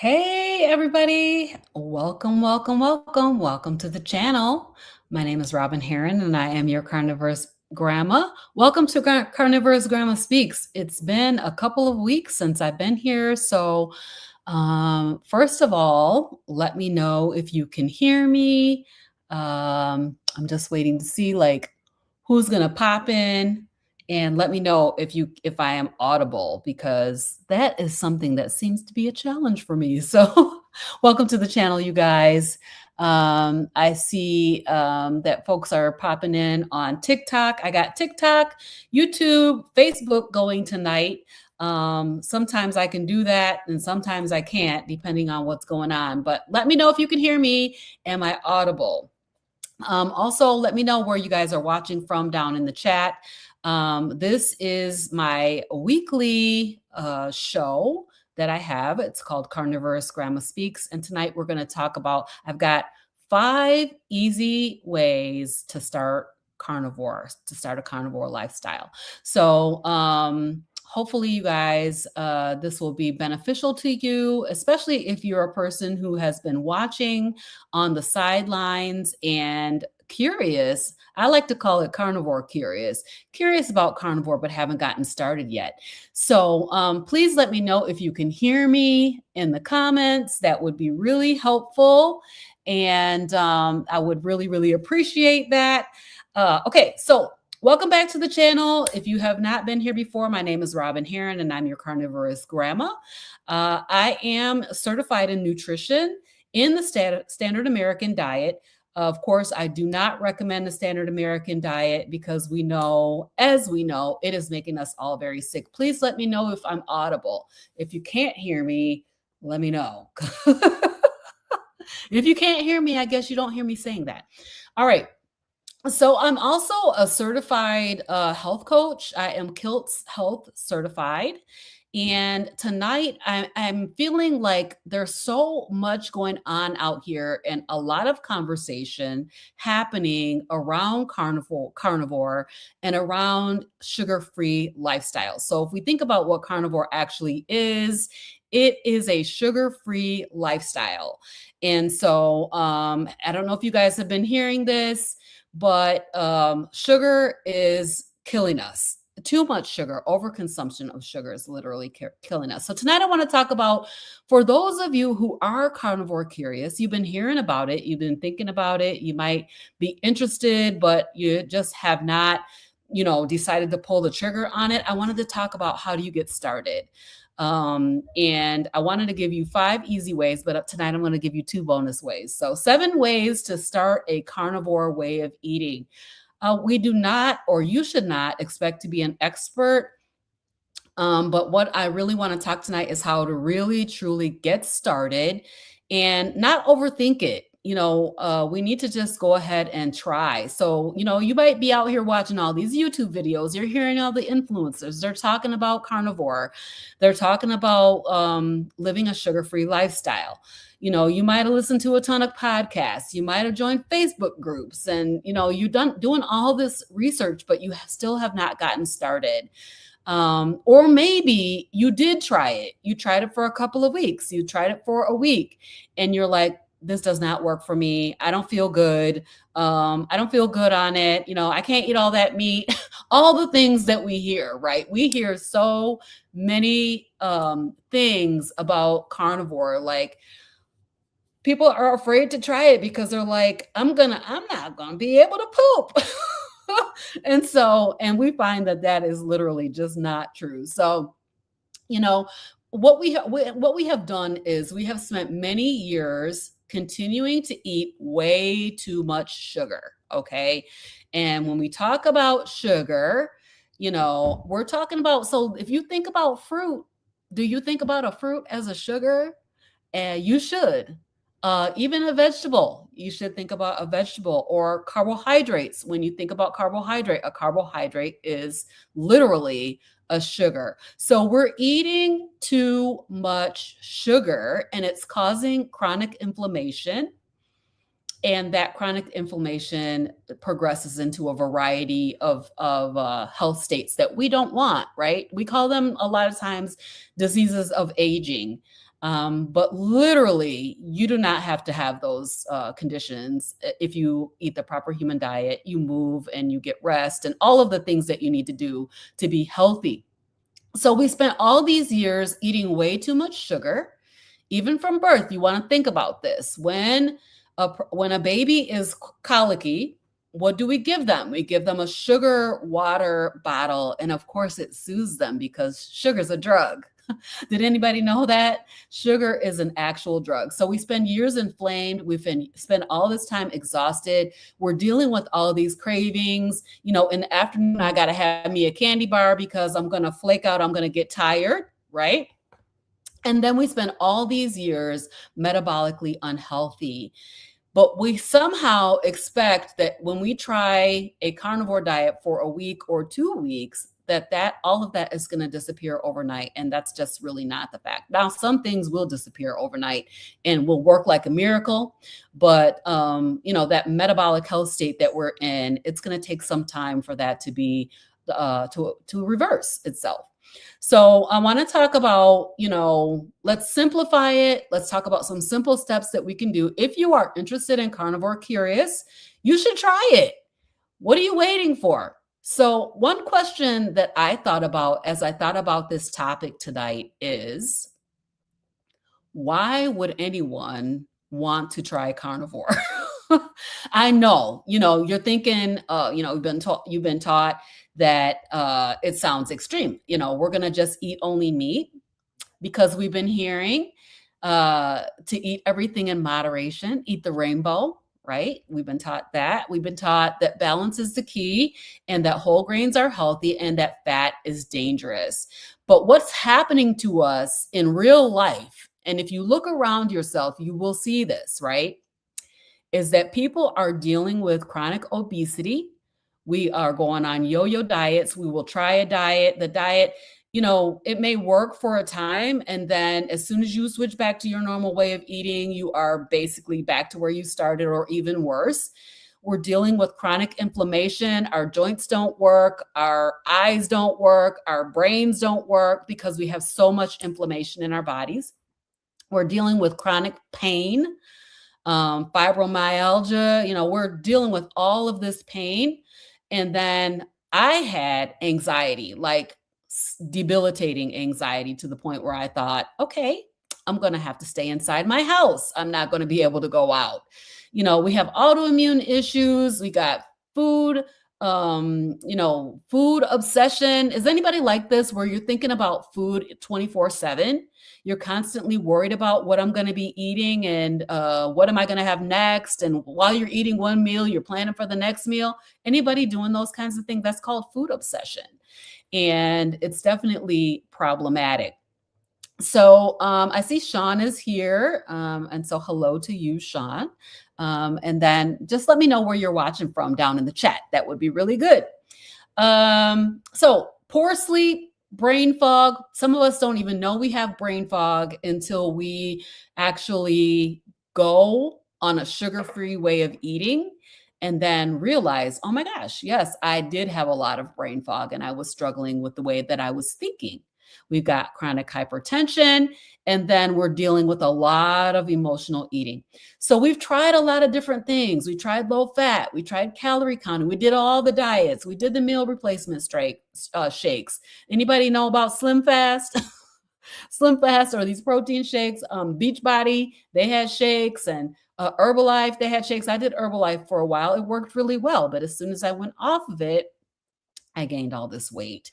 Hey, everybody. Welcome to the channel. My name is Robin Heron, and I am your Carnivorous Grandma. Welcome to Carnivorous Grandma Speaks. It's been a couple of weeks since I've been here. So, first of all, let me know if you can hear me. I'm just waiting to see who's going to pop in and let me know if I am audible, because that is something that seems to be a challenge for me. So welcome to the channel, you guys. I see that folks are popping in on TikTok. I got TikTok, YouTube, Facebook going tonight. Sometimes I can do that and sometimes I can't, depending on what's going on. But let me know if you can hear me. Am I audible? Also, let me know where you guys are watching from down in the chat. This is my weekly show that I have. It's called CarnivorousGrama Speaks. And tonight we're going to talk about, I've got 5 easy ways to start a carnivore lifestyle. So, hopefully you guys, this will be beneficial to you, especially if you're a person who has been watching on the sidelines and curious. I like to call it carnivore curious about carnivore, but haven't gotten started yet. So please let me know if you can hear me in the comments. That would be really helpful. And I would really, really appreciate that. Okay, so welcome back to the channel. If you have not been here before, my name is Robin Heron and I'm your Carnivorous Grandma. I am certified in nutrition in the standard American diet. Of course, I do not recommend the standard American diet because as we know, it is making us all very sick. Please let me know if I'm audible. If you can't hear me, let me know. If you can't hear me, I guess you don't hear me saying that. All right. So I'm also a certified health coach. I am Kilt's Health certified. And tonight I'm feeling like there's so much going on out here and a lot of conversation happening around carnivore and around sugar-free lifestyle. So if we think about what carnivore actually is, it is a sugar-free lifestyle. And so I don't know if you guys have been hearing this, but sugar is killing us. Too much sugar, overconsumption of sugar is literally killing us. So tonight I want to talk about, for those of you who are carnivore curious, you've been hearing about it, you've been thinking about it, you might be interested, but you just have not, decided to pull the trigger on it. I wanted to talk about how do you get started. And I wanted to give you 5 easy ways, but tonight I'm going to give you 2 bonus ways. So 7 ways to start a carnivore way of eating. We do not, or you should not, expect to be an expert. But what I really want to talk tonight is how to really, truly get started and not overthink it. We need to just go ahead and try. So, you might be out here watching all these YouTube videos. You're hearing all the influencers. They're talking about carnivore. They're talking about living a sugar-free lifestyle. You might have listened to a ton of podcasts. You might have joined Facebook groups and, you've doing all this research, but you still have not gotten started. Or maybe you did try it. You tried it for a couple of weeks. You tried it for a week and you're like, this does not work for me. I don't feel good. I don't feel good on it. I can't eat all that meat, all the things that we hear, right? We hear so many things about carnivore. Like, people are afraid to try it because they're like, I'm not gonna be able to poop. And we find that is literally just not true. So, what we have done is we have spent many years continuing to eat way too much sugar. Okay. And when we talk about sugar, we're talking about, so if you think about fruit, do you think about a fruit as a sugar? You should. Even a vegetable, you should think about a vegetable, or carbohydrates. When you think about a carbohydrate is literally a sugar. So we're eating too much sugar and it's causing chronic inflammation. And that chronic inflammation progresses into a variety of health states that we don't want, right? We call them a lot of times diseases of aging. But literally, you do not have to have those conditions. If you eat the proper human diet, you move and you get rest and all of the things that you need to do to be healthy. So we spent all these years eating way too much sugar. Even from birth, you want to think about this. When a baby is colicky, what do we give them? We give them a sugar water bottle, and of course, it soothes them because sugar's a drug. Did anybody know that? Sugar is an actual drug. So we spend years inflamed. Spend all this time exhausted. We're dealing with all these cravings. In the afternoon, I got to have me a candy bar because I'm going to flake out. I'm going to get tired, right? And then we spend all these years metabolically unhealthy. But we somehow expect that when we try a carnivore diet for a week or 2 weeks, that all of that is going to disappear overnight. And that's just really not the fact. Now, some things will disappear overnight and will work like a miracle. But that metabolic health state that we're in, it's going to take some time for that to be to reverse itself. So I want to talk about, let's simplify it. Let's talk about some simple steps that we can do. If you are interested in carnivore curious, you should try it. What are you waiting for? So one question that I thought about as I thought about this topic tonight is, why would anyone want to try carnivore? I know, you're thinking, you've been taught that it sounds extreme. We're going to just eat only meat because we've been hearing to eat everything in moderation, eat the rainbow, right? We've been taught that. We've been taught that balance is the key and that whole grains are healthy and that fat is dangerous. But what's happening to us in real life, and if you look around yourself, you will see this, right? Is that people are dealing with chronic obesity. We are going on yo-yo diets. We will try a diet. The diet, it may work for a time. And then as soon as you switch back to your normal way of eating, you are basically back to where you started or even worse. We're dealing with chronic inflammation. Our joints don't work. Our eyes don't work. Our brains don't work because we have so much inflammation in our bodies. We're dealing with chronic pain, fibromyalgia. We're dealing with all of this pain. And then I had anxiety, like debilitating anxiety, to the point where I thought, okay, I'm going to have to stay inside my house. I'm not going to be able to go out. We have autoimmune issues. We got food, food obsession. Is anybody like this, where you're thinking about food 24/7? You're constantly worried about what I'm going to be eating and what am I going to have next? And while you're eating one meal, you're planning for the next meal. Anybody doing those kinds of things? That's called food obsession. And it's definitely problematic. So I see Sean is here. And so hello to you, Sean. And then just let me know where you're watching from down in the chat. That would be really good. So poor sleep, brain fog. Some of us don't even know we have brain fog until we actually go on a sugar-free way of eating and then realize, oh my gosh, yes, I did have a lot of brain fog and I was struggling with the way that I was thinking. We've got chronic hypertension, and then we're dealing with a lot of emotional eating. So we've tried a lot of different things. We tried low fat. We tried calorie counting. We did all the diets. We did the meal replacement shakes. Anybody know about Slim Fast? Slim Fast, or these protein shakes. Beachbody, they had shakes, and Herbalife, they had shakes. I did Herbalife for a while. It worked really well. But as soon as I went off of it, I gained all this weight.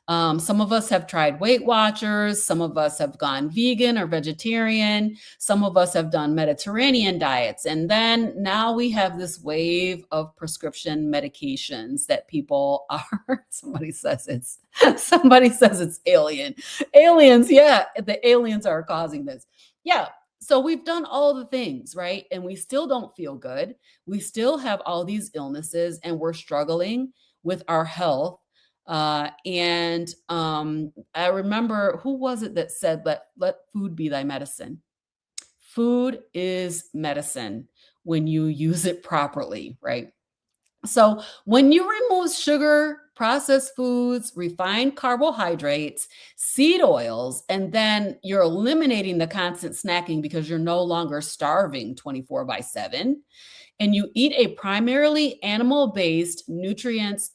Some of us have tried Weight Watchers. Some of us have gone vegan or vegetarian. Some of us have done Mediterranean diets. And then now we have this wave of prescription medications that people are, somebody says it's alien. Aliens, yeah, the aliens are causing this. Yeah. So we've done all the things, right? And we still don't feel good. We still have all these illnesses and we're struggling with our health. I remember, who was it that said, let food be thy medicine? Food is medicine when you use it properly, right? So when you remove sugar, processed foods, refined carbohydrates, seed oils, and then you're eliminating the constant snacking because you're no longer starving 24 by 7, and you eat a primarily animal-based nutrient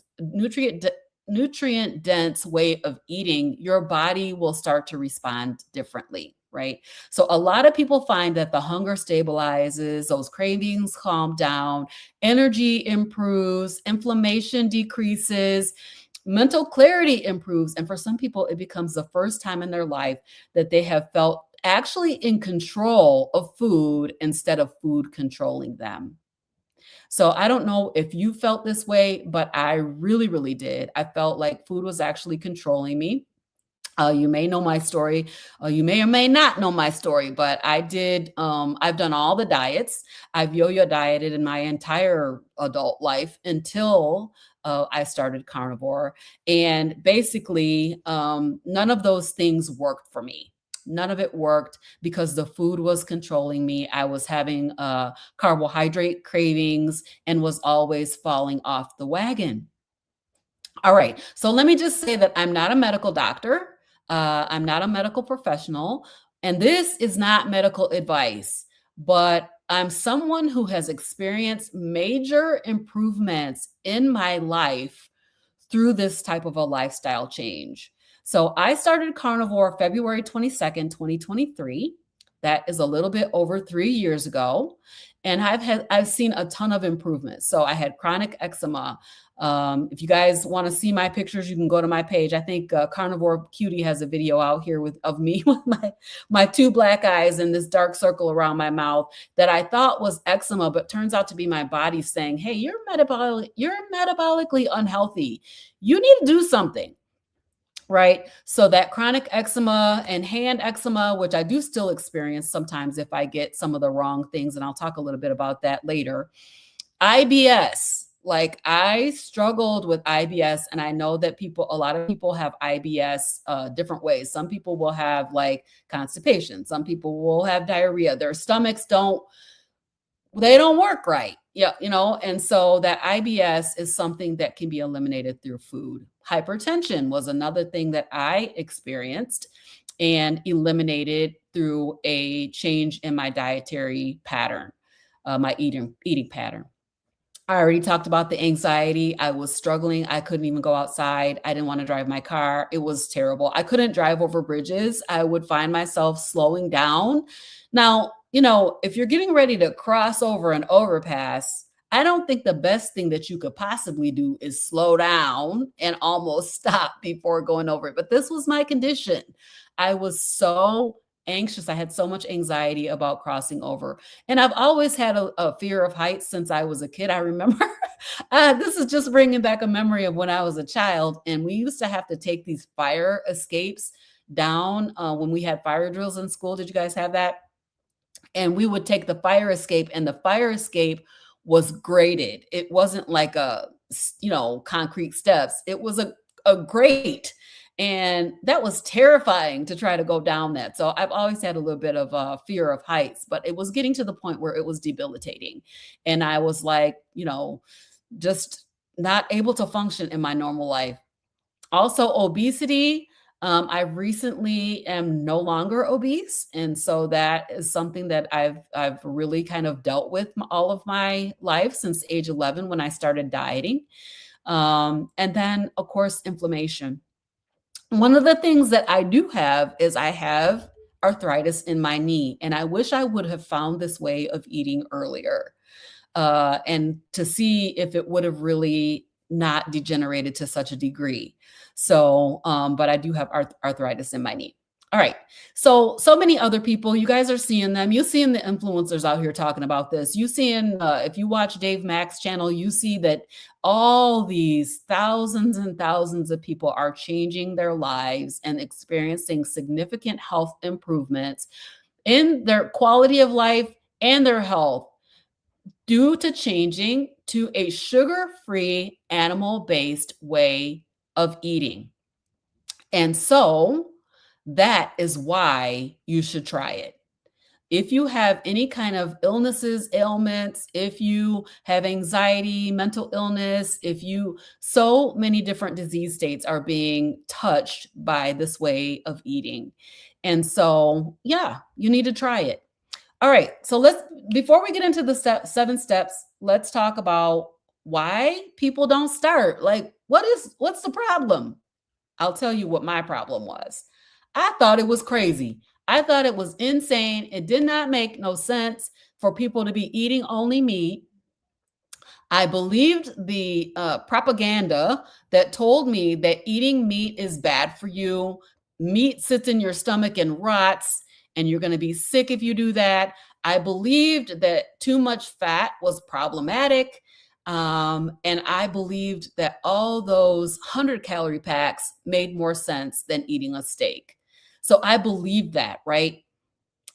dense way of eating, your body will start to respond differently, right? So a lot of people find that the hunger stabilizes, those cravings calm down, energy improves, inflammation decreases, mental clarity improves, and for some people it becomes the first time in their life that they have felt actually in control of food instead of food controlling them. So I don't know if you felt this way, but I really, really did. I felt like food was actually controlling me. You may know my story. You may or may not know my story, but I've done all the diets. I've yo-yo dieted in my entire adult life until I started carnivore. And basically, none of those things worked for me. None of it worked because the food was controlling me. I was having carbohydrate cravings and was always falling off the wagon. All right. So let me just say that I'm not a medical doctor. I'm not a medical professional. And this is not medical advice, but I'm someone who has experienced major improvements in my life through this type of a lifestyle change. So I started carnivore February 22nd, 2023. That is a little bit over 3 years ago. And I've seen a ton of improvements. So I had chronic eczema. If you guys want to see my pictures, you can go to my page. I think Carnivore Cutie has a video out here with of me with my two black eyes and this dark circle around my mouth that I thought was eczema, but turns out to be my body saying, "Hey, you're metabolically unhealthy. You need to do something." Right. So that chronic eczema and hand eczema, which I do still experience sometimes if I get some of the wrong things, and I'll talk a little bit about that later. IBS, like I struggled with IBS, and I know that a lot of people have IBS different ways. Some people will have like constipation, some people will have diarrhea, their stomachs they don't work right. Yeah, and so that IBS is something that can be eliminated through food. Hypertension was another thing that I experienced and eliminated through a change in my dietary pattern, my eating pattern. I already talked about the anxiety. I was struggling. I couldn't even go outside. I didn't want to drive my car. It was terrible. I couldn't drive over bridges. I would find myself slowing down. Now, if you're getting ready to cross over an overpass, I don't think the best thing that you could possibly do is slow down and almost stop before going over it. But this was my condition. I was so anxious. I had so much anxiety about crossing over. And I've always had a fear of heights since I was a kid. I remember this is just bringing back a memory of when I was a child, and we used to have to take these fire escapes down when we had fire drills in school. Did you guys have that? And we would take the fire escape, and the fire escape was graded. It wasn't like concrete steps. It was a grate. And that was terrifying to try to go down that. So I've always had a little bit of fear of heights, but it was getting to the point where it was debilitating. And I was like, just not able to function in my normal life. Also, obesity. I recently am no longer obese, and so that is something that I've really kind of dealt with all of my life since age 11 when I started dieting. And then, of course, inflammation. One of the things that I do have is I have arthritis in my knee, and I wish I would have found this way of eating earlier, and to see if it would have really not degenerated to such a degree. So, but I do have arthritis in my knee. All right. So many other people, you guys are seeing them. You're seeing the influencers out here talking about this. You seeing, if you watch Dave Mack's channel, you see that all these thousands and thousands of people are changing their lives and experiencing significant health improvements in their quality of life and their health due to changing to a sugar-free, animal-based way of eating. And so that is why you should try it. If you have any kind of illnesses, ailments, if you have anxiety, mental illness, if you, so many different disease states are being touched by this way of eating. And so, yeah, you need to try it. All right. So before we get into the 7 steps, let's talk about why people don't start. Like, what's the problem? I'll tell you what my problem was. I thought it was crazy. I thought it was insane. It did not make no sense for people to be eating only meat. I believed the propaganda that told me that eating meat is bad for you. Meat sits in your stomach and rots, and you're going to be sick if you do that. I believed that too much fat was problematic. And I believed that all those 100-calorie packs made more sense than eating a steak. So I believed that, right?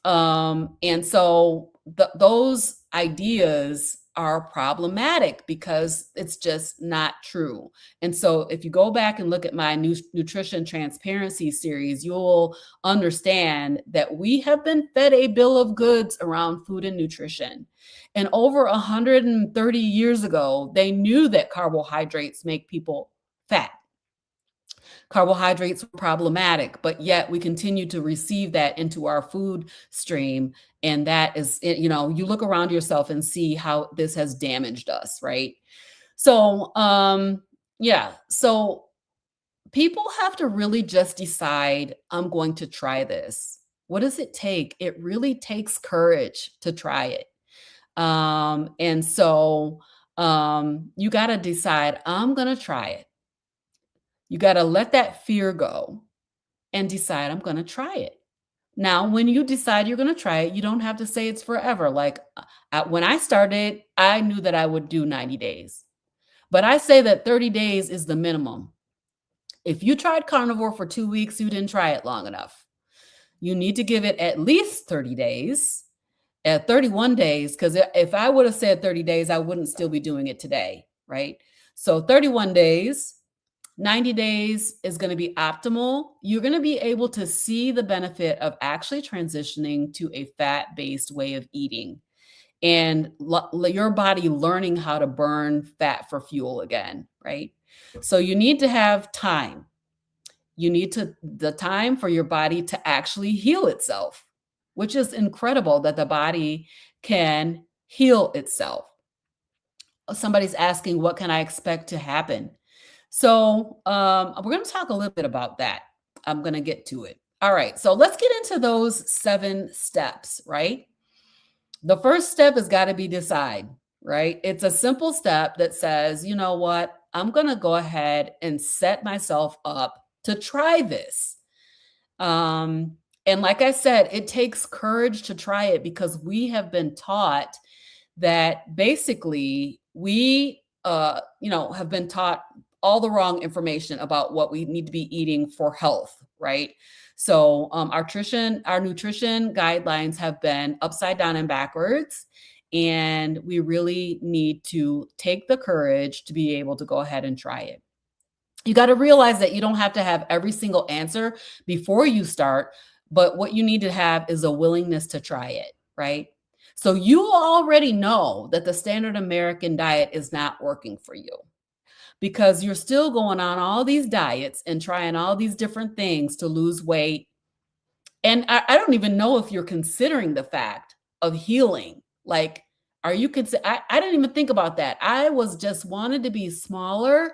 And so those ideas are problematic because it's just not true. And so if you go back and look at my nutrition transparency series, you'll understand that we have been fed a bill of goods around food and nutrition. And over 130 years ago, they knew that carbohydrates make people fat. Carbohydrates were problematic, but yet we continue to receive that into our food stream. And that is, you look around yourself and see how this has damaged us, right? So, yeah. So people have to really just decide, I'm going to try this. What does it take? It really takes courage to try it. And so you got to decide, I'm going to try it. You got to let that fear go and decide, I'm going to try it. Now, when you decide you're going to try it, you don't have to say it's forever. Like when I started, I knew that I would do 90 days, but I say that 30 days is the minimum. If you tried carnivore for 2 weeks, you didn't try it long enough. You need to give it at least 30 days. At 31 days, because if I would have said 30 days, I wouldn't still be doing it today, right? So 31 days, 90 days is going to be optimal. You're going to be able to see the benefit of actually transitioning to a fat-based way of eating and your body learning how to burn fat for fuel again, right? So you need to have time. You need the time for your body to actually heal itself, which is incredible that the body can heal itself. Somebody's asking, what can I expect to happen? So we're going to talk a little bit about that. I'm going to get to it. All right. So let's get into those 7 steps, right? The first step has got to be decide, right? It's a simple step that says, you know what? I'm going to go ahead and set myself up to try this. And like I said, it takes courage to try it because we have been taught that basically we, have been taught all the wrong information about what we need to be eating for health, right? So our nutrition guidelines have been upside down and backwards. And we really need to take the courage to be able to go ahead and try it. You got to realize that you don't have to have every single answer before you start, but what you need to have is a willingness to try it, right? So you already know that the standard American diet is not working for you because you're still going on all these diets and trying all these different things to lose weight. And I don't even know if you're considering the fact of healing. Like, are you I didn't even think about that. I was just wanted to be smaller.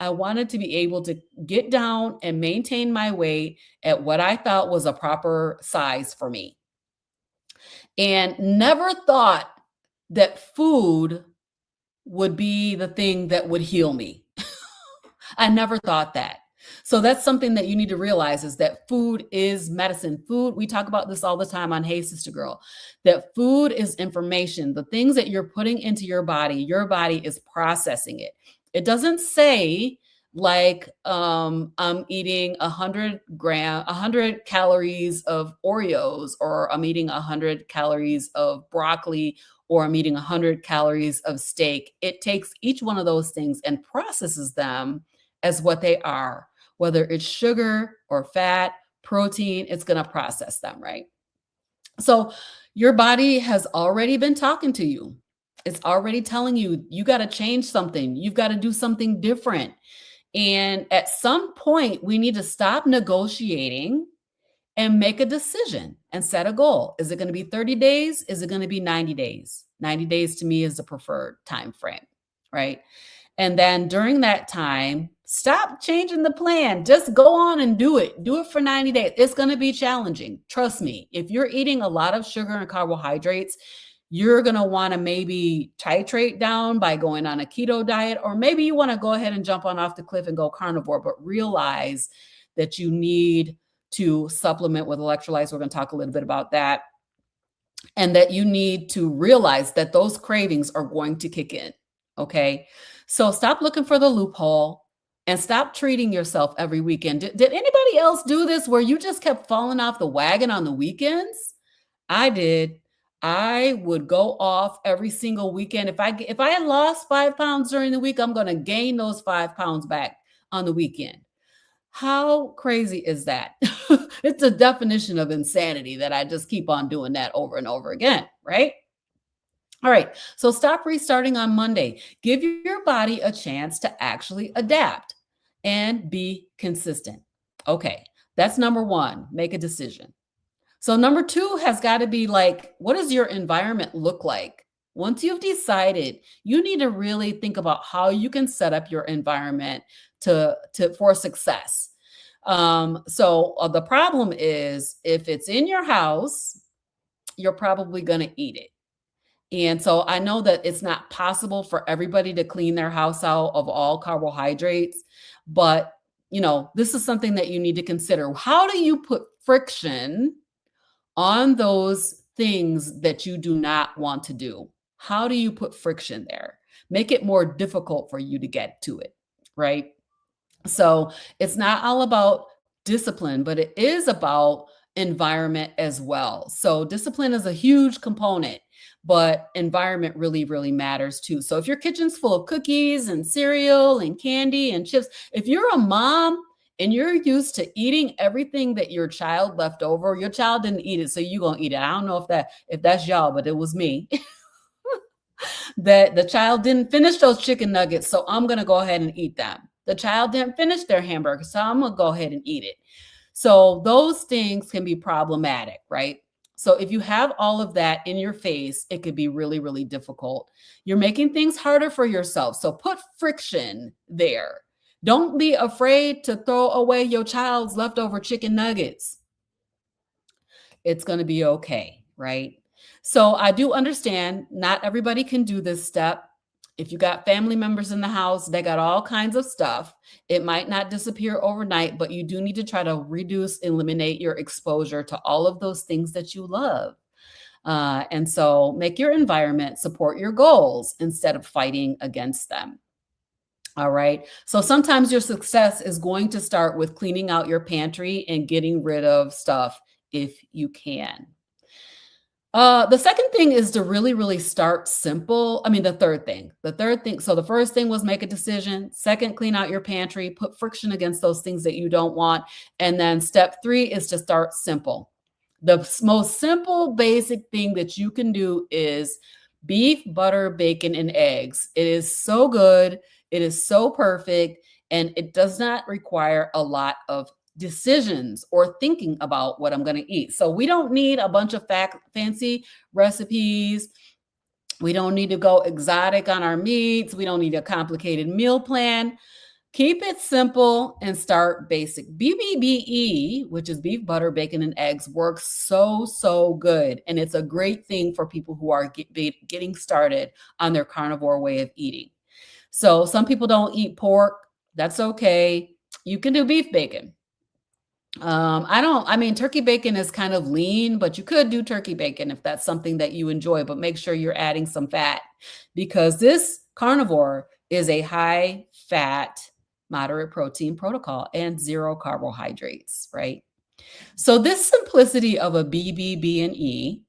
I wanted to be able to get down and maintain my weight at what I thought was a proper size for me. And never thought that food would be the thing that would heal me. I never thought that. So that's something that you need to realize is that food is medicine. Food, we talk about this all the time on Hey Sister Girl, that food is information. The things that you're putting into your body is processing it. It doesn't say like I'm eating 100 calories of Oreos, or I'm eating 100 calories of broccoli, or I'm eating 100 calories of steak. It takes each one of those things and processes them as what they are, whether it's sugar or fat, protein, it's going to process them, right? So your body has already been talking to you. It's already telling you, you got to change something. You've got to do something different. And at some point, we need to stop negotiating and make a decision and set a goal. Is it going to be 30 days? Is it going to be 90 days? 90 days to me is the preferred time frame, right? And then during that time, stop changing the plan. Just go on and do it. Do it for 90 days. It's going to be challenging. Trust me. If you're eating a lot of sugar and carbohydrates, you're going to want to maybe titrate down by going on a keto diet, or maybe you want to go ahead and jump on off the cliff and go carnivore, but realize that you need to supplement with electrolytes. We're going to talk a little bit about that. And that you need to realize that those cravings are going to kick in. Okay. So stop looking for the loophole and stop treating yourself every weekend. Did anybody else do this where you just kept falling off the wagon on the weekends? I did. I would go off every single weekend. If I had lost 5 pounds during the week, I'm going to gain those 5 pounds back on the weekend. How crazy is that? It's a definition of insanity that I just keep on doing that over and over again, right? All right. So stop restarting on Monday. Give your body a chance to actually adapt and be consistent. Okay. That's number one. Make a decision. So number two has got to be like, what does your environment look like? Once you've decided, you need to really think about how you can set up your environment for success. So the problem is if it's in your house, you're probably going to eat it. And so I know that it's not possible for everybody to clean their house out of all carbohydrates, but this is something that you need to consider. How do you put friction on those things that you do not want to do? How do you put friction there? Make it more difficult for you to get to it, right? So it's not all about discipline, but it is about environment as well. So discipline is a huge component, but environment really, really matters too. So if your kitchen's full of cookies and cereal and candy and chips, if you're a mom and you're used to eating everything that your child left over, your child didn't eat it, so you're gonna eat it. I don't know if that's y'all, but it was me. That the child didn't finish those chicken nuggets, so I'm going to go ahead and eat them. The child didn't finish their hamburger, so I'm going to go ahead and eat it. So those things can be problematic, right? So if you have all of that in your face, it could be really, really difficult. You're making things harder for yourself. So put friction there. Don't be afraid to throw away your child's leftover chicken nuggets. It's going to be okay, right? So I do understand not everybody can do this step. If you got family members in the house, they got all kinds of stuff. It might not disappear overnight, but you do need to try to reduce, eliminate your exposure to all of those things that you love. And so make your environment support your goals instead of fighting against them. All right. So sometimes your success is going to start with cleaning out your pantry and getting rid of stuff if you can. The second thing is to really, really start simple. I mean, the third thing. So the first thing was make a decision. Second, clean out your pantry, put friction against those things that you don't want. And then step three is to start simple. The most simple, basic thing that you can do is beef, butter, bacon, and eggs. It is so good. It is so perfect. And it does not require a lot of decisions or thinking about what I'm going to eat. So we don't need a bunch of fancy recipes. We don't need to go exotic on our meats. We don't need a complicated meal plan. Keep it simple and start basic. BBBE, which is beef, butter, bacon, and eggs, works so good. And it's a great thing for people who are getting started on their carnivore way of eating. So some people don't eat pork. That's okay. You can do beef bacon. Turkey bacon is kind of lean, but you could do turkey bacon if that's something that you enjoy, but make sure you're adding some fat because this carnivore is a high fat, moderate protein protocol and zero carbohydrates, right? So this simplicity of a BBB&E,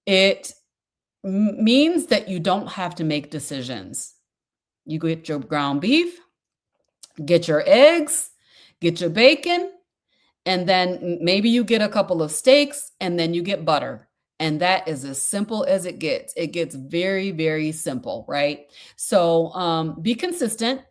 it means that you don't have to make decisions. You get your ground beef, get your eggs, get your bacon, And then maybe you get a couple of steaks and then you get butter. And that is as simple as it gets. It gets very, very simple, right? So be consistent.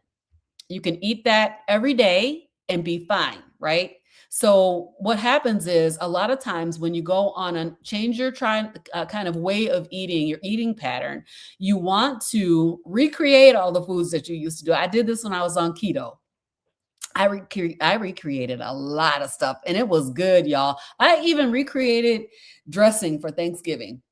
You can eat that every day and be fine, right? So what happens is a lot of times when you go on a change your kind of way of eating, your eating pattern, you want to recreate all the foods that you used to do. I did this when I was on keto. I recreated a lot of stuff and it was good, y'all. I even recreated dressing for Thanksgiving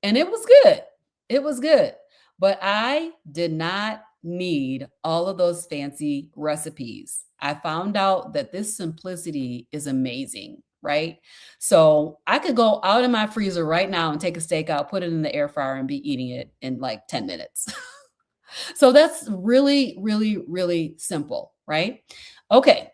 and it was good. It was good. But I did not need all of those fancy recipes. I found out that this simplicity is amazing, right? So I could go out in my freezer right now and take a steak out, put it in the air fryer, and be eating it in like 10 minutes. So that's really, really, really simple, right? Okay.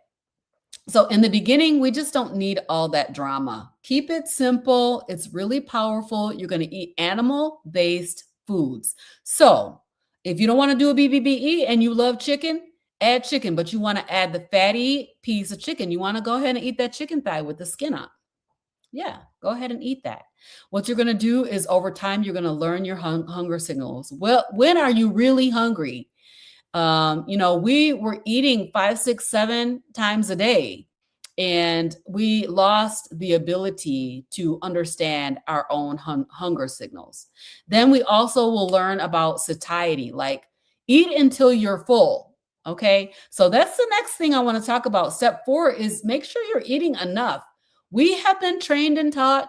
So in the beginning, we just don't need all that drama. Keep it simple. It's really powerful. You're going to eat animal-based foods. So if you don't want to do a BBBE and you love chicken, add chicken, but you want to add the fatty piece of chicken. You want to go ahead and eat that chicken thigh with the skin on. Yeah, go ahead and eat that. What you're going to do is over time, you're going to learn your hunger signals. Well, when are you really hungry? We were eating 5, 6, 7 times a day, and we lost the ability to understand our own hunger signals. Then we also will learn about satiety, like eat until you're full. Okay. So that's the next thing I want to talk about. Step 4 is make sure you're eating enough. We have been trained and taught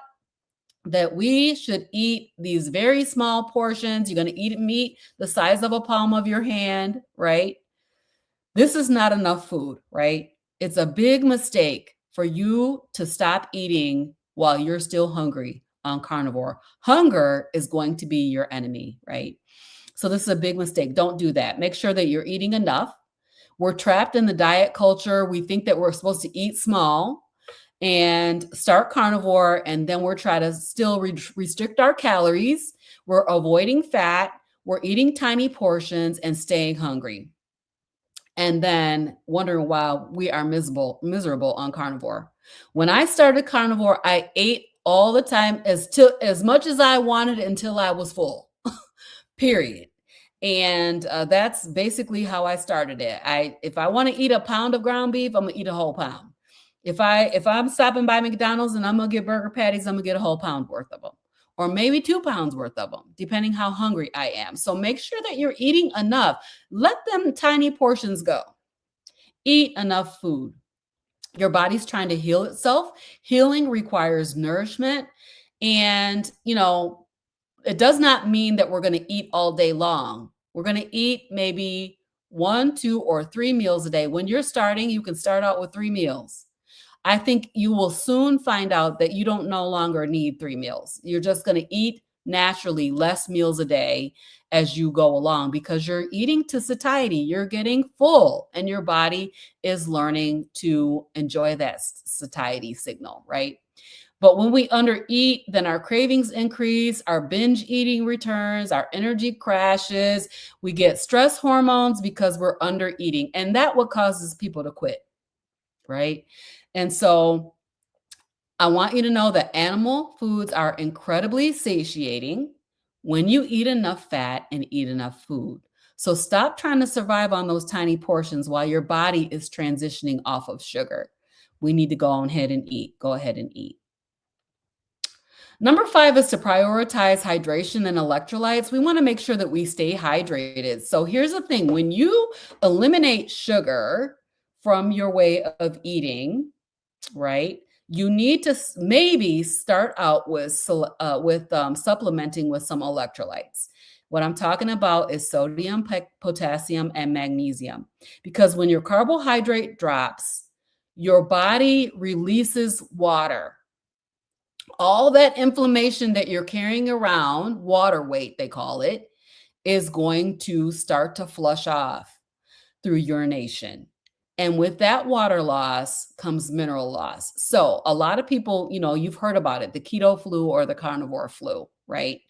that we should eat these very small portions. You're going to eat meat the size of a palm of your hand, right? This is not enough food, right? It's a big mistake for you to stop eating while you're still hungry on carnivore. Hunger is going to be your enemy, right? So this is a big mistake. Don't do that. Make sure that you're eating enough. We're trapped in the diet culture. We think that we're supposed to eat small and start carnivore, and then we're trying to still restrict our calories. We're avoiding fat. We're eating tiny portions and staying hungry. And then wondering why we are miserable on carnivore. When I started carnivore, I ate all the time as much as I wanted until I was full. Period. And that's basically how I started it. If I want to eat a pound of ground beef, I'm gonna eat a whole pound. If I'm stopping by McDonald's and I'm gonna get burger patties, I'm gonna get a whole pound worth of them, or maybe 2 pounds worth of them, depending how hungry I am. So make sure that you're eating enough. Let them tiny portions go. Eat enough food. Your body's trying to heal itself. Healing requires nourishment, and it does not mean that we're going to eat all day long. We're going to eat maybe 1, 2, or 3 meals a day. When you're starting, you can start out with 3 meals. I think you will soon find out that you don't no longer need 3 meals. You're just going to eat naturally less meals a day as you go along because you're eating to satiety. You're getting full and your body is learning to enjoy that satiety signal, right? But when we undereat, then our cravings increase, our binge eating returns, our energy crashes, we get stress hormones because we're undereating. And that what causes people to quit, right? And so I want you to know that animal foods are incredibly satiating when you eat enough fat and eat enough food. So stop trying to survive on those tiny portions while your body is transitioning off of sugar. We need to go ahead and eat. Go ahead and eat. Number 5 is to prioritize hydration and electrolytes. We want to make sure that we stay hydrated. So here's the thing. When you eliminate sugar from your way of eating, right, you need to maybe start out with supplementing with some electrolytes. What I'm talking about is sodium, potassium, and magnesium. Because when your carbohydrate drops, your body releases water. All that inflammation that you're carrying around, water weight, they call it, is going to start to flush off through urination. And with that water loss comes mineral loss. So a lot of people, you've heard about it, the keto flu or the carnivore flu, right?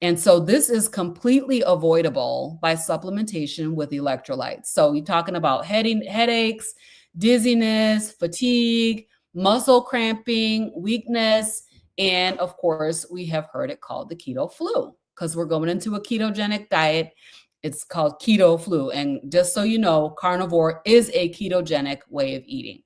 And so this is completely avoidable by supplementation with electrolytes. So you're talking about headaches, dizziness, fatigue, muscle cramping, weakness, and of course, we have heard it called the keto flu because we're going into a ketogenic diet. It's called keto flu. And just so you know, carnivore is a ketogenic way of eating.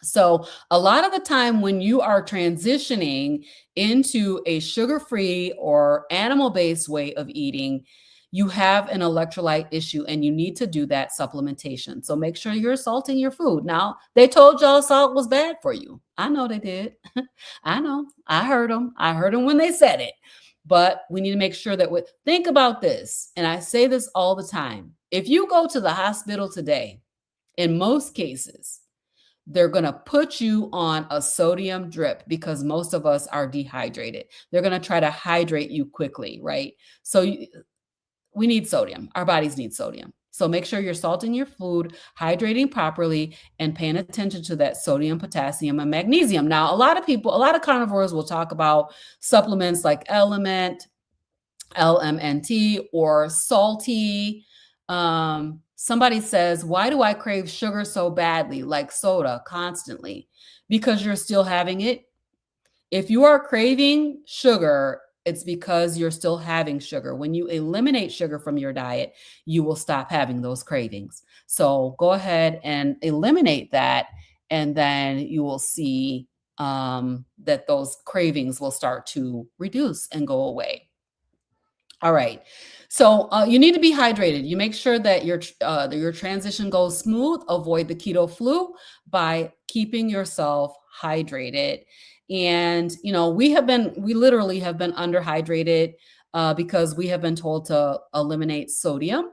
So, a lot of the time when you are transitioning into a sugar free or animal based way of eating, you have an electrolyte issue and you need to do that supplementation. So, make sure you're salting your food. Now, they told y'all salt was bad for you. I know they did. I know. I heard them. I heard them when they said it. But we need to make sure that think about this. And I say this all the time. If you go to the hospital today, in most cases, they're going to put you on a sodium drip because most of us are dehydrated. They're going to try to hydrate you quickly, right? So we need sodium. Our bodies need sodium. So make sure you're salting your food, hydrating properly, and paying attention to that sodium, potassium, and magnesium. Now, a lot of carnivores will talk about supplements like Element, LMNT, or Salty. Somebody says, why do I crave sugar so badly, like soda, constantly? Because you're still having it. If you are craving sugar, it's because you're still having sugar. When you eliminate sugar from your diet, you will stop having those cravings. So go ahead and eliminate that, and then you will see that those cravings will start to reduce and go away. All right. So you need to be hydrated. You make sure that your transition goes smooth. Avoid the keto flu by keeping yourself hydrated. And we literally have been underhydrated because we have been told to eliminate sodium,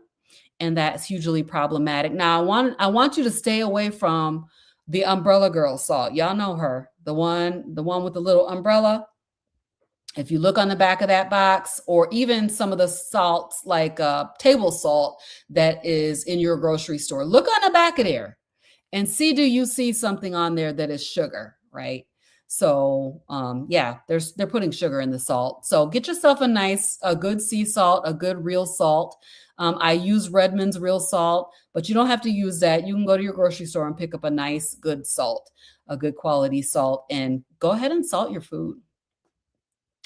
and that's hugely problematic. Now, I want you to stay away from the Umbrella Girl salt. Y'all know her, the one with the little umbrella. If you look on the back of that box, or even some of the salts like table salt that is in your grocery store, look on the back of there and see, do you see something on there that is sugar, right? So yeah, they're putting sugar in the salt. So get yourself a good sea salt, a good real salt. I use Redmond's real salt, but you don't have to use that. You can go to your grocery store and pick up a nice, good salt, a good quality salt, and go ahead and salt your food.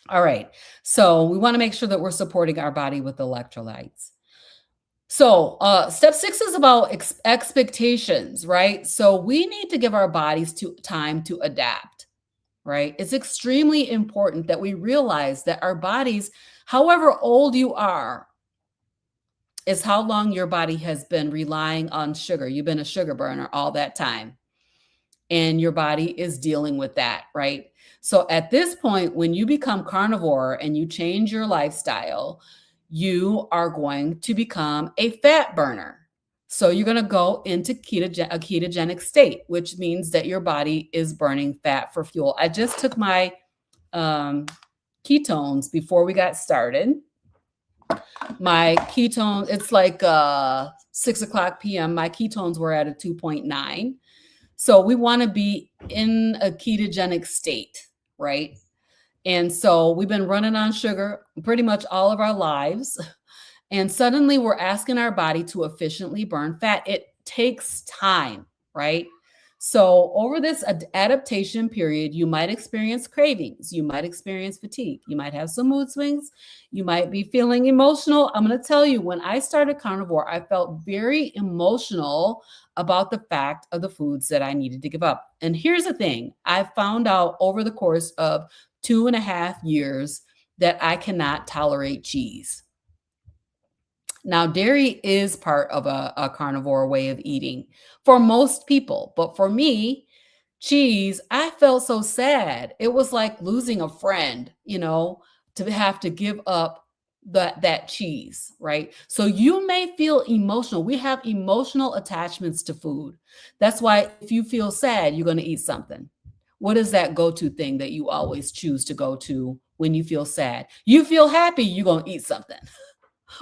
All right. So we want to make sure that we're supporting our body with electrolytes. So step 6 is about expectations, right? So we need to give our bodies time to adapt, right? It's extremely important that we realize that our bodies, however old you are, is how long your body has been relying on sugar. You've been a sugar burner all that time, and your body is dealing with that, right? So at this point, when you become carnivore and you change your lifestyle, you are going to become a fat burner. So you're going to go into a ketogenic state, which means that your body is burning fat for fuel. I just took my ketones before we got started. My ketones, it's like 6:00 p.m. My ketones were at a 2.9. So we want to be in a ketogenic state, right? And so we've been running on sugar pretty much all of our lives. And suddenly we're asking our body to efficiently burn fat. It takes time, right? So over this adaptation period, you might experience cravings. You might experience fatigue. You might have some mood swings. You might be feeling emotional. I'm going to tell you, when I started carnivore, I felt very emotional about the fact of the foods that I needed to give up. And here's the thing. I found out over the course of 2.5 years that I cannot tolerate cheese. Now, dairy is part of a carnivore way of eating for most people, but for me, cheese, I felt so sad. It was like losing a friend, to have to give up that cheese, right? So you may feel emotional. We have emotional attachments to food. That's why if you feel sad, you're going to eat something. What is that go-to thing that you always choose to go to when you feel sad? You feel happy, you're going to eat something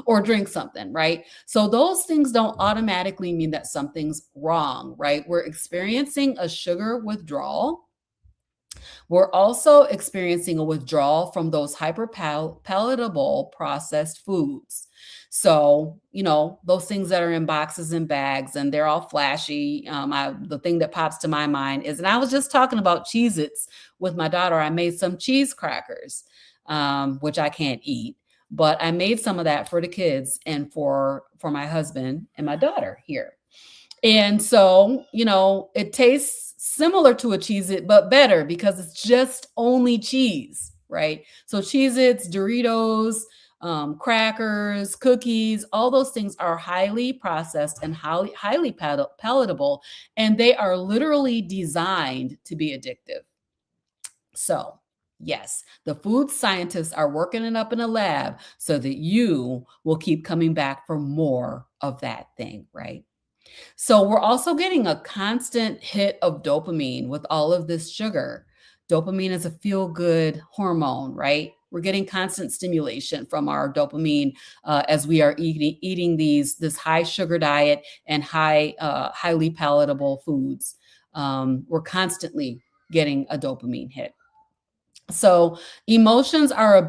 or drink something, right? So those things don't automatically mean that something's wrong, right? We're experiencing a sugar withdrawal. We're also experiencing a withdrawal from those hyperpalatable processed foods. So, those things that are in boxes and bags and they're all flashy. The thing that pops to my mind is, and I was just talking about Cheez-Its with my daughter. I made some cheese crackers, which I can't eat, but I made some of that for the kids and for my husband and my daughter here. And so, it tastes similar to a Cheez-It, but better because it's just only cheese, right? So Cheez-Its, Doritos, crackers, cookies, all those things are highly processed and highly palatable, and they are literally designed to be addictive. So, yes, the food scientists are working it up in a lab so that you will keep coming back for more of that thing, right? So we're also getting a constant hit of dopamine with all of this sugar. Dopamine is a feel-good hormone, right? We're getting constant stimulation from our dopamine as we are eating this high sugar diet and highly palatable foods. We're constantly getting a dopamine hit. So emotions are a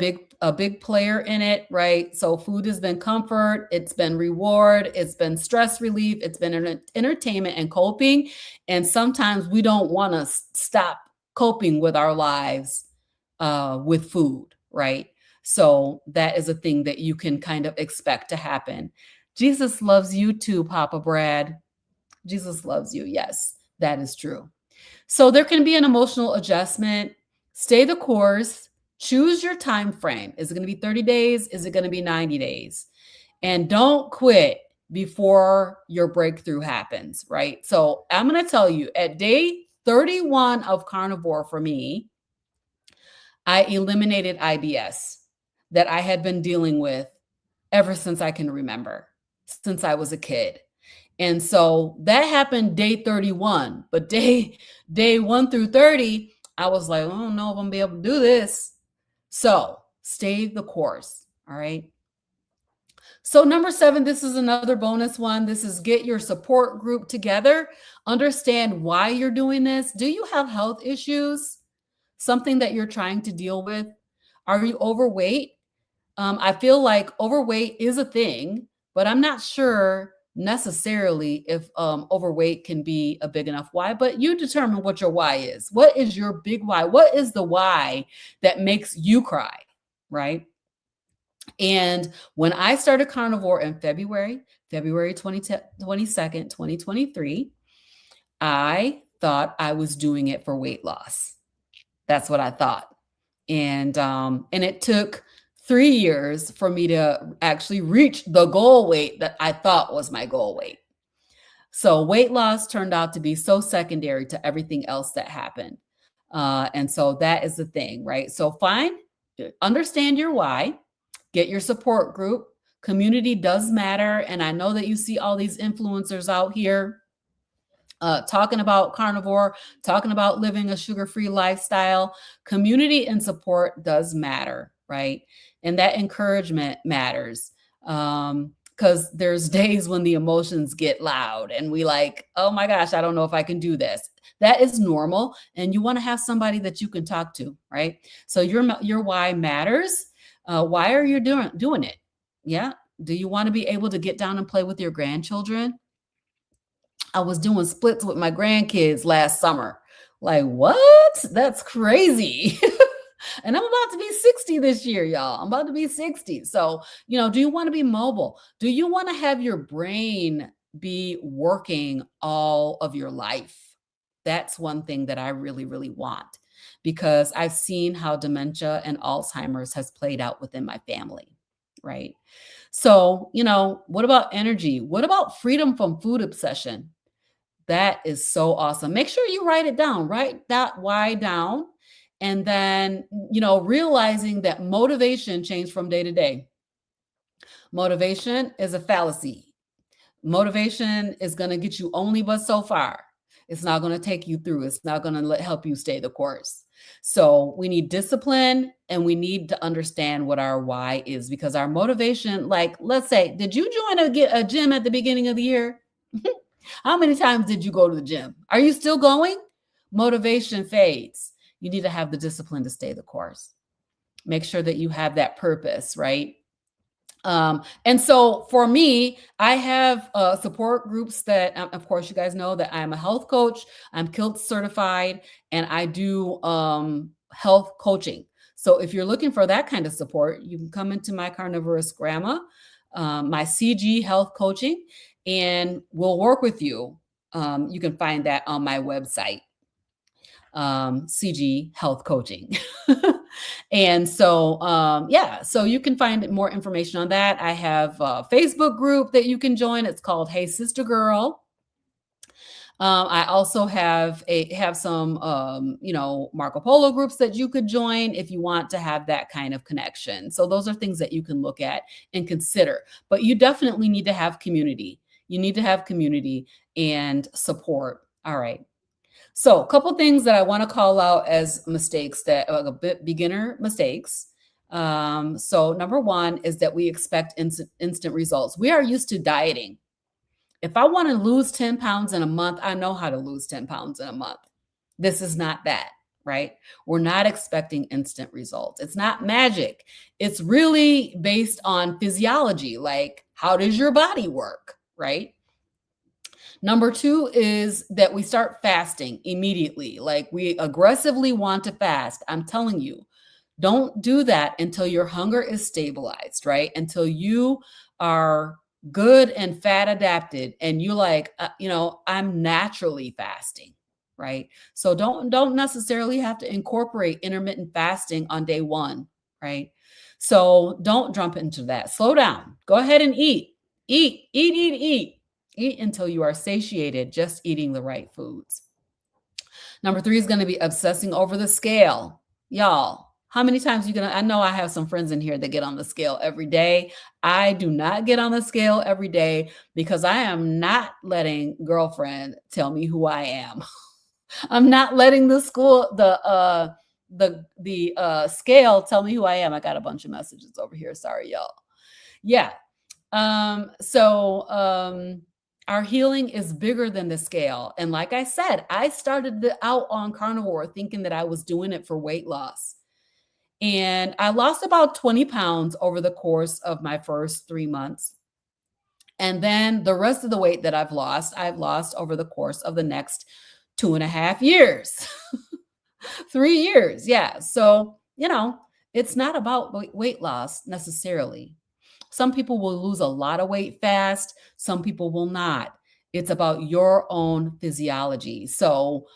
big player in it, right? So food has been comfort, it's been reward, it's been stress relief, it's been entertainment and coping. And sometimes we don't want to stop coping with our lives with food, right? So that is a thing that you can kind of expect to happen. Jesus loves you too, Papa Brad. Jesus loves you. Yes, that is true. So there can be an emotional adjustment. Stay the course. Choose your time frame. Is it going to be 30 days? Is it going to be 90 days? And don't quit before your breakthrough happens, right? So I'm going to tell you at day 31 of carnivore for me, I eliminated IBS that I had been dealing with ever since I can remember, since I was a kid. And so that happened day 31, but day 1 through 30, I was like, I don't know if I'm gonna be able to do this. So stay the course. All right. So number 7, this is another bonus one. This is get your support group together. Understand why you're doing this. Do you have health issues? Something that you're trying to deal with? Are you overweight? I feel like overweight is a thing, but I'm not sure necessarily if overweight can be a big enough why, but you determine what your why is. What is your big why? What is the why that makes you cry, right? And when I started carnivore in February 22nd, 2023, I thought I was doing it for weight loss. That's what I thought. And it took 3 years for me to actually reach the goal weight that I thought was my goal weight. So weight loss turned out to be so secondary to everything else that happened. And so that is the thing, right? So understand your why, get your support group. Community does matter. And I know that you see all these influencers out here talking about carnivore, talking about living a sugar-free lifestyle. Community and support does matter, right? And that encouragement matters. Because there's days when the emotions get loud and we like, oh my gosh, I don't know if I can do this. That is normal. And you want to have somebody that you can talk to, right? So your why matters. Why are you doing it? Yeah. Do you want to be able to get down and play with your grandchildren? I was doing splits with my grandkids last summer. Like, what? That's crazy. And I'm about to be 60 this year, y'all. I'm about to be 60. So, do you want to be mobile? Do you want to have your brain be working all of your life? That's one thing that I really, really want because I've seen how dementia and Alzheimer's has played out within my family, right? So, what about energy? What about freedom from food obsession? That is so awesome. Make sure you write it down. Write that why down. And then, realizing that motivation changes from day to day. Motivation is a fallacy. Motivation is going to get you only but so far. It's not going to take you through. It's not going to help you stay the course. So we need discipline and we need to understand what our why is because our motivation, like, let's say, did you join a gym at the beginning of the year? How many times did you go to the gym? Are you still going? Motivation fades. You need to have the discipline to stay the course. Make sure that you have that purpose, right? And so for me, I have support groups that, of course, you guys know that I'm a health coach, I'm Kilt certified, and I do health coaching. So if you're looking for that kind of support, you can come into my Carnivorous Grandma, my CG health coaching, and we'll work with you. You can find that on my website, CG Health Coaching. And so, yeah, so you can find more information on that. I have a Facebook group that you can join. It's called Hey Sister Girl. I also have some Marco Polo groups that you could join if you want to have that kind of connection. So those are things that you can look at and consider. But you definitely need to have community. You need to have community and support. All right. So a couple things that I want to call out as mistakes that a bit beginner mistakes. So number one is that we expect instant results. We are used to dieting. If I want to lose 10 pounds in a month, I know how to lose 10 pounds in a month. This is not that, right? We're not expecting instant results. It's not magic. It's really based on physiology, like how does your body work, right? Number two is that we start fasting immediately. Like we aggressively want to fast. I'm telling you, don't do that until your hunger is stabilized, right? Until you are good and fat adapted and you like, I'm naturally fasting, right? So don't necessarily have to incorporate intermittent fasting on day one, right? So don't jump into that. Slow down. Go ahead and eat. Eat. Eat until you are satiated, just eating the right foods. Number three is going to be obsessing over the scale. Y'all, how many times I know I have some friends in here that get on the scale every day. I do not get on the scale every day because I am not letting girlfriend tell me who I am. I'm not letting the scale tell me who I am. I got a bunch of messages over here. Sorry, y'all. Yeah. Our healing is bigger than the scale. And like I said, I started out on carnivore thinking that I was doing it for weight loss. And I lost about 20 pounds over the course of my first 3 months. And then the rest of the weight that I've lost over the course of the next 2.5 years, 3 years. Yeah. So, it's not about weight loss necessarily. Some people will lose a lot of weight fast. Some people will not. It's about your own physiology. So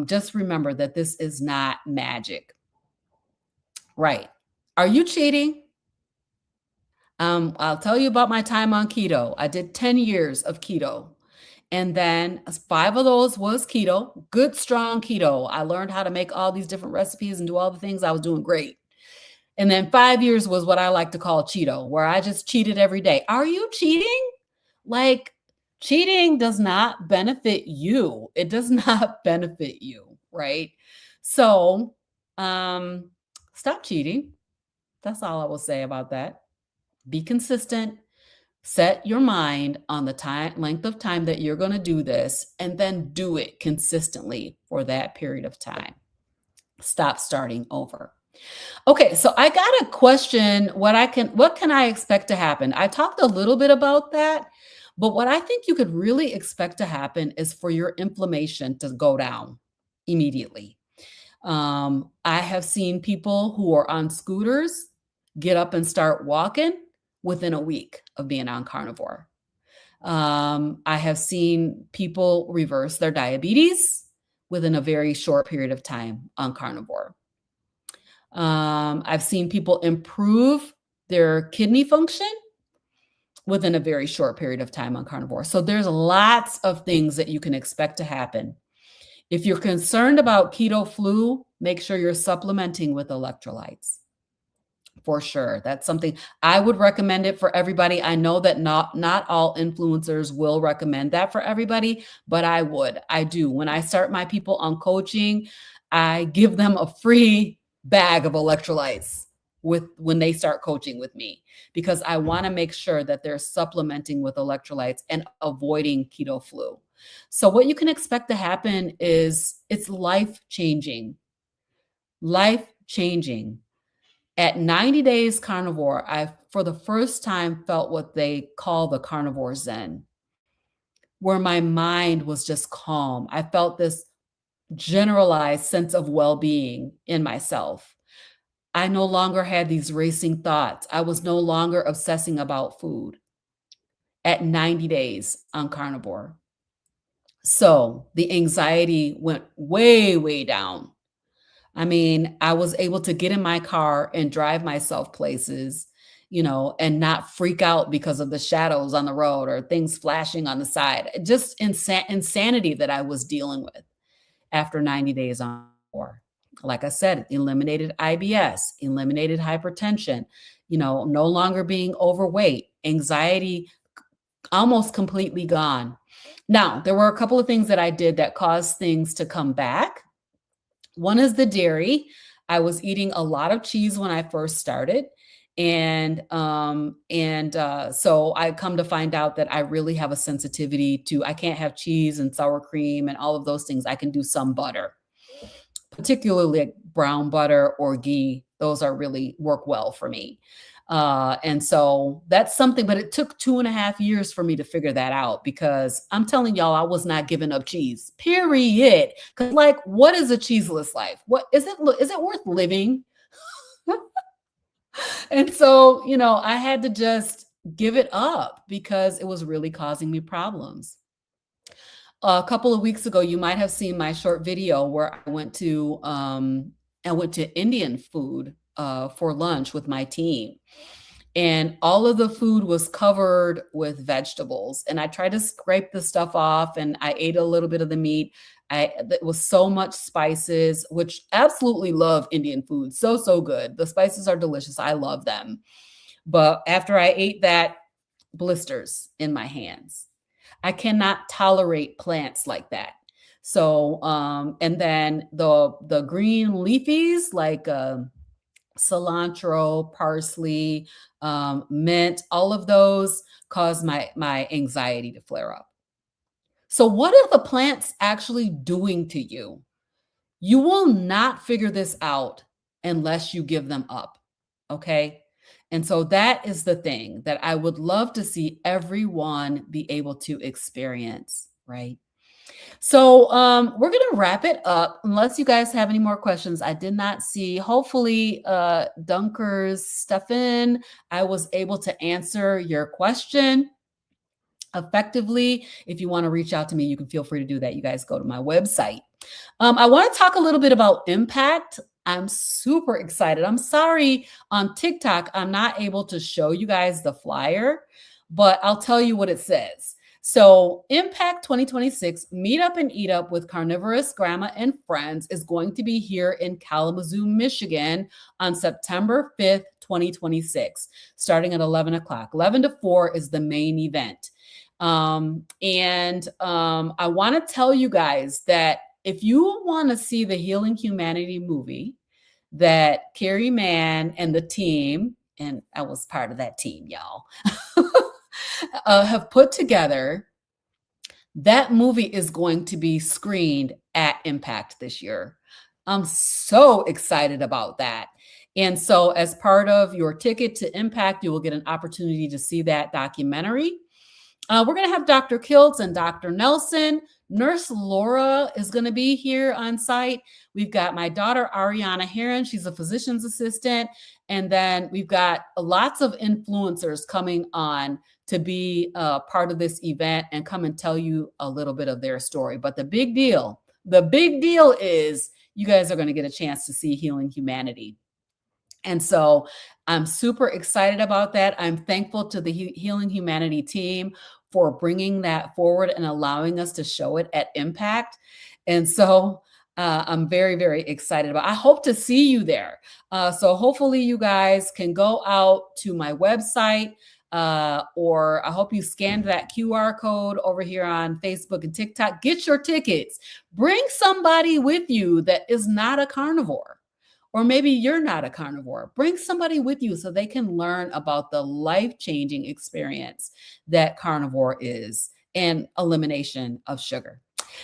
just remember that this is not magic. Right. Are you cheating? I'll tell you about my time on keto. I did 10 years of keto. And then 5 of those was keto, good, strong keto. I learned how to make all these different recipes and do all the things. I was doing great. And then 5 years was what I like to call Cheeto, where I just cheated every day. Are you cheating? Like, cheating does not benefit you. It does not benefit you, right? So, stop cheating. That's all I will say about that. Be consistent. Set your mind on the length of time that you're going to do this, and then do it consistently for that period of time. Stop starting over. Okay, so I got a question. What can I expect to happen? I talked a little bit about that, but what I think you could really expect to happen is for your inflammation to go down immediately. I have seen people who are on scooters get up and start walking within a week of being on carnivore. I have seen people reverse their diabetes within a very short period of time on carnivore. I've seen people improve their kidney function within a very short period of time on carnivore. So there's lots of things that you can expect to happen. If you're concerned about keto flu, make sure you're supplementing with electrolytes. For sure. That's something I would recommend it for everybody. I know that not all influencers will recommend that for everybody, but I do. When I start my people on coaching, I give them a free bag of electrolytes when they start coaching with me, because I want to make sure that they're supplementing with electrolytes and avoiding keto flu. So what you can expect to happen is it's life changing. Life changing. At 90 days carnivore, I, for the first time, felt what they call the carnivore zen, where my mind was just calm. I felt this generalized sense of well being in myself. I no longer had these racing thoughts. I was no longer obsessing about food at 90 days on carnivore. So the anxiety went way, way down. I mean, I was able to get in my car and drive myself places, and not freak out because of the shadows on the road or things flashing on the side. Just insanity that I was dealing with after 90 days on board. Like I said, eliminated IBS, eliminated hypertension, no longer being overweight, anxiety almost completely gone. Now, there were a couple of things that I did that caused things to come back. One is the dairy. I was eating a lot of cheese when I first started. So I come to find out that I really have a sensitivity to, I can't have cheese and sour cream and all of those things. I can do some butter, particularly like brown butter or ghee. Those are really work well for me. And so that's something, but it took 2.5 years for me to figure that out, because I'm telling y'all, I was not giving up cheese, period. Cause like, what is a cheeseless life? What is it? Is it worth living? And so, I had to just give it up because it was really causing me problems. A couple of weeks ago, you might have seen my short video where I went to Indian food for lunch with my team. And all of the food was covered with vegetables. And I tried to scrape the stuff off, and I ate a little bit of the meat. It was so much spices, which absolutely love Indian food. So, so good. The spices are delicious. I love them. But after I ate that, blisters in my hands. I cannot tolerate plants like that. So, and then the green leafies like cilantro, parsley, mint, all of those cause my anxiety to flare up. So, what are the plants actually doing to you? You will not figure this out unless you give them up. Okay. And so that is the thing that I would love to see everyone be able to experience, right? So we're gonna wrap it up unless you guys have any more questions. I did not see. Hopefully, Dunkers, Stefan, I was able to answer your question effectively. If you want to reach out to me, you can feel free to do that. You guys go to my website. I want to talk a little bit about impact. I'm super excited. I'm sorry, on TikTok, I'm not able to show you guys the flyer, but I'll tell you what it says. So, Impact 2026 Meet Up and Eat Up with Carnivorous Grandma and Friends is going to be here in Kalamazoo, Michigan on September 5th, 2026, starting at 11 o'clock. 11 to 4 is the main event. I want to tell you guys that if you want to see the Healing Humanity movie that Carrie Mann and the team, and I was part of that team, y'all, have put together, that movie is going to be screened at Impact this year. I'm so excited about that. And so, as part of your ticket to Impact, you will get an opportunity to see that documentary. We're going to have Dr. Kiltz and Dr. Nelson. Nurse Laura is going to be here on site. We've got my daughter, Ariana Heron. She's a physician's assistant. And then we've got lots of influencers coming on to be part of this event and come and tell you a little bit of their story. But the big deal is you guys are going to get a chance to see Healing Humanity. And so I'm super excited about that. I'm thankful to the Healing Humanity team for bringing that forward and allowing us to show it at Impact. And so I'm very, very excited about it. I hope to see you there. So hopefully you guys can go out to my website, or I hope you scanned that QR code over here on Facebook and TikTok. Get your tickets. Bring somebody with you that is not a carnivore. Or maybe you're not a carnivore. Bring somebody with you so they can learn about the life-changing experience that carnivore is and elimination of sugar.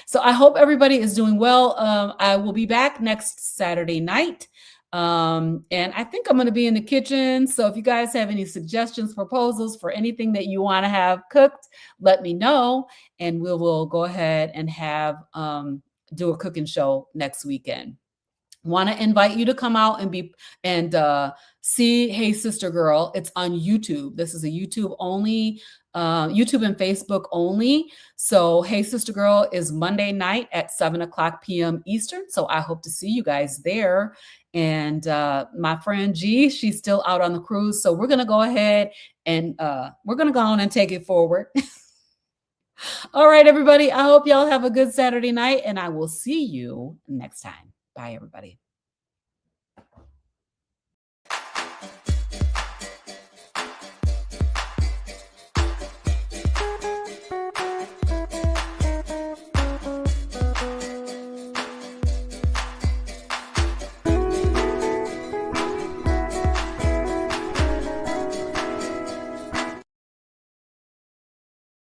So I hope everybody is doing well. I will be back next Saturday night. And I think I'm going to be in the kitchen. So if you guys have any suggestions, proposals for anything that you want to have cooked, let me know. And we will go ahead and have do a cooking show next weekend. Want to invite you to come out and be and see Hey Sister Girl. It's on YouTube. This is a YouTube only, YouTube and Facebook only. So Hey Sister Girl is Monday night at 7 o'clock p.m. Eastern. So I hope to see you guys there. And my friend G, she's still out on the cruise. So we're gonna go ahead and we're gonna go on and take it forward. All right, everybody. I hope y'all have a good Saturday night, and I will see you next time. Bye, everybody.